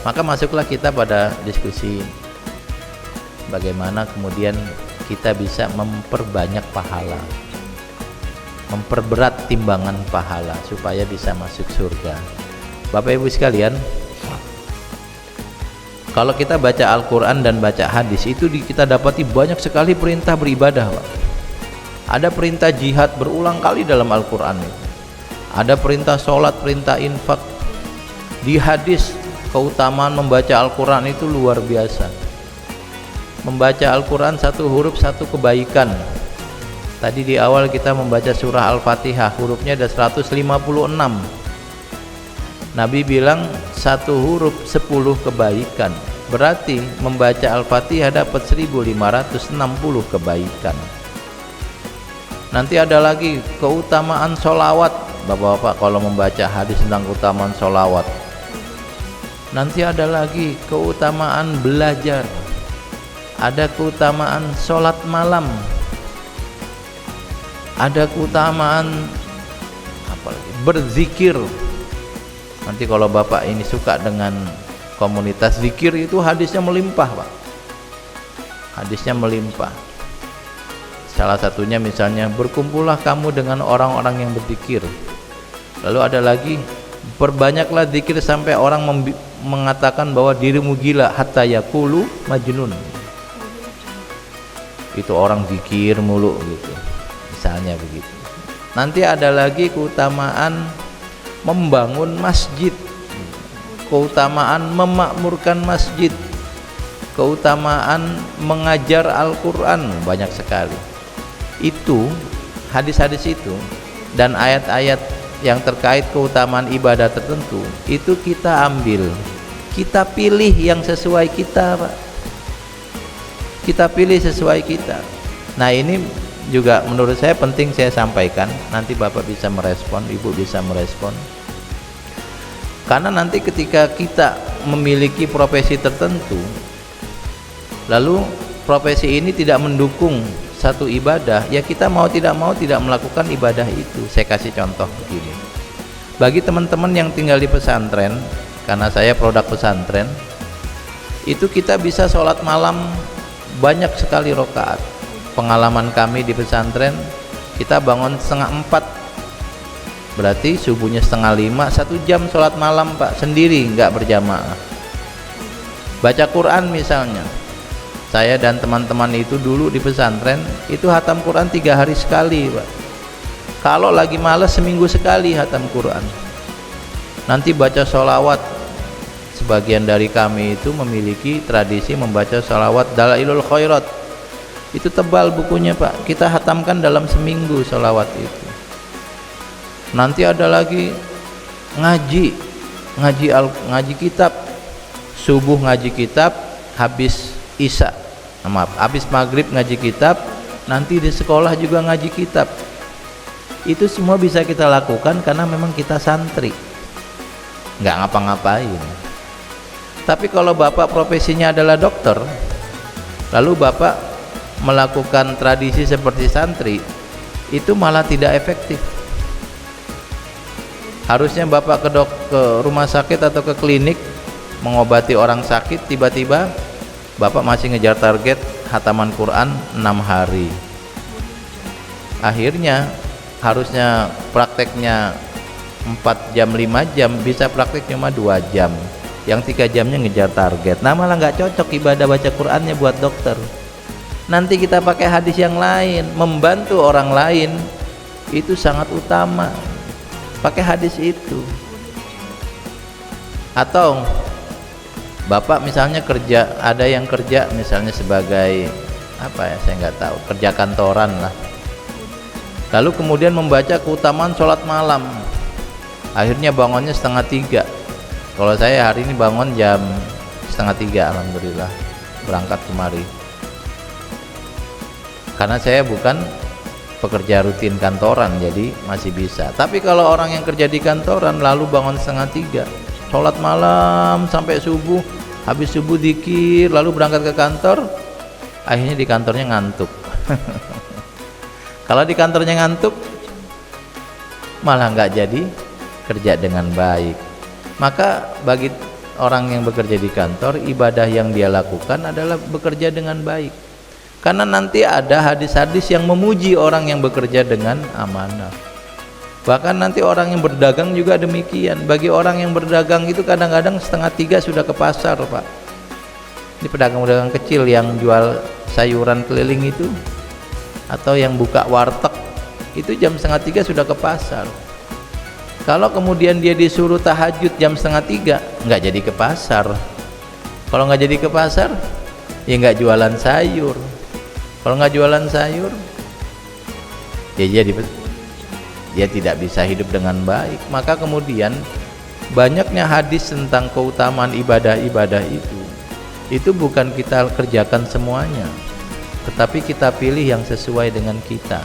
Maka masuklah kita pada diskusi bagaimana kemudian kita bisa memperbanyak pahala, memperberat timbangan pahala supaya bisa masuk surga. Bapak Ibu sekalian, kalau kita baca Al-Quran dan baca hadis itu kita dapati banyak sekali perintah beribadah, Pak. Ada perintah jihad berulang kali dalam Al-Quran itu. Ada perintah sholat, perintah infak. Di hadis keutamaan membaca Al-Quran itu luar biasa. Membaca Al-Quran satu huruf satu kebaikan. Tadi di awal kita membaca surah Al-Fatihah, hurufnya ada 156. Nabi bilang satu huruf 10 kebaikan. Berarti membaca Al-Fatihah dapat 1560 kebaikan. Nanti ada lagi keutamaan sholawat. Bapak-bapak kalau membaca hadis tentang keutamaan sholawat. Nanti ada lagi keutamaan belajar. Ada keutamaan sholat malam. Ada keutamaan apa lagi? Berzikir. Nanti kalau Bapak ini suka dengan komunitas zikir itu hadisnya melimpah, Pak. Hadisnya melimpah. Salah satunya misalnya berkumpullah kamu dengan orang-orang yang berzikir. Lalu ada lagi perbanyaklah zikir sampai orang mengatakan bahwa dirimu gila hatta yaqulu majnun. Itu orang zikir mulu gitu. Misalnya begitu. Nanti ada lagi keutamaan membangun masjid, keutamaan memakmurkan masjid, keutamaan mengajar Al-Quran, banyak sekali. Itu hadis-hadis itu dan ayat-ayat yang terkait keutamaan ibadah tertentu itu kita ambil, kita pilih yang sesuai kita, Pak. Kita pilih sesuai kita. Nah ini juga menurut saya penting saya sampaikan, nanti Bapak bisa merespon, Ibu bisa merespon. Karena nanti ketika kita memiliki profesi tertentu, lalu profesi ini tidak mendukung satu ibadah, ya kita mau tidak melakukan ibadah itu. Saya kasih contoh begini. Bagi teman-teman yang tinggal di pesantren, karena saya produk pesantren, itu kita bisa sholat malam banyak sekali rakaat. Pengalaman kami di pesantren, kita bangun 3:30, berarti subuhnya 4:30, 1 jam sholat malam, Pak, sendiri, nggak berjamaah. Baca Quran misalnya, saya dan teman-teman itu dulu di pesantren itu hatam Quran 3 hari sekali, Pak. Kalau lagi malas seminggu sekali hatam Quran. Nanti baca sholawat, sebagian dari kami itu memiliki tradisi membaca sholawat Dalailul Khairat. Itu tebal bukunya, Pak, kita hatamkan dalam seminggu sholawat itu. Nanti ada lagi ngaji kitab, subuh ngaji kitab, habis isya, habis maghrib ngaji kitab, nanti di sekolah juga ngaji kitab. Itu semua bisa kita lakukan karena memang kita santri, nggak ngapa-ngapain. Tapi kalau Bapak profesinya adalah dokter, lalu Bapak melakukan tradisi seperti santri, itu malah tidak efektif. Harusnya Bapak ke rumah sakit atau ke klinik mengobati orang sakit, tiba-tiba Bapak masih ngejar target hataman Quran 6 hari. Akhirnya harusnya prakteknya 4 jam 5 jam, bisa praktek cuma 2 jam. Yang 3 jamnya ngejar target. Nah malah nggak cocok ibadah baca Qurannya buat dokter. Nanti kita pakai hadis yang lain, membantu orang lain itu sangat utama. Pakai hadis itu. Atau Bapak misalnya kerja, ada yang kerja misalnya sebagai apa ya, saya nggak tahu, kerja kantoran lah. Lalu kemudian membaca keutamaan sholat malam. Akhirnya bangunnya 2:30. Kalau saya hari ini bangun jam 2:30, alhamdulillah, berangkat kemari. Karena saya bukan pekerja rutin kantoran, jadi masih bisa. Tapi kalau orang yang kerja di kantoran lalu bangun 2:30, sholat malam sampai subuh, habis subuh dzikir, lalu berangkat ke kantor, akhirnya di kantornya ngantuk. Kalau di kantornya ngantuk, malah nggak jadi kerja dengan baik. Maka bagi orang yang bekerja di kantor, ibadah yang dia lakukan adalah bekerja dengan baik. Karena nanti ada hadis-hadis yang memuji orang yang bekerja dengan amanah. Bahkan nanti orang yang berdagang juga demikian. Bagi orang yang berdagang itu kadang-kadang 2:30 sudah ke pasar, Pak. Ini pedagang-pedagang kecil yang jual sayuran keliling itu, atau yang buka warteg itu jam 2:30 sudah ke pasar. Kalau kemudian dia disuruh tahajud jam 2:30, nggak jadi ke pasar. Kalau nggak jadi ke pasar, ya nggak jualan sayur. Kalau nggak jualan sayur, ya dia tidak bisa hidup dengan baik. Maka kemudian banyaknya hadis tentang keutamaan ibadah-ibadah itu bukan kita kerjakan semuanya, tetapi kita pilih yang sesuai dengan kita.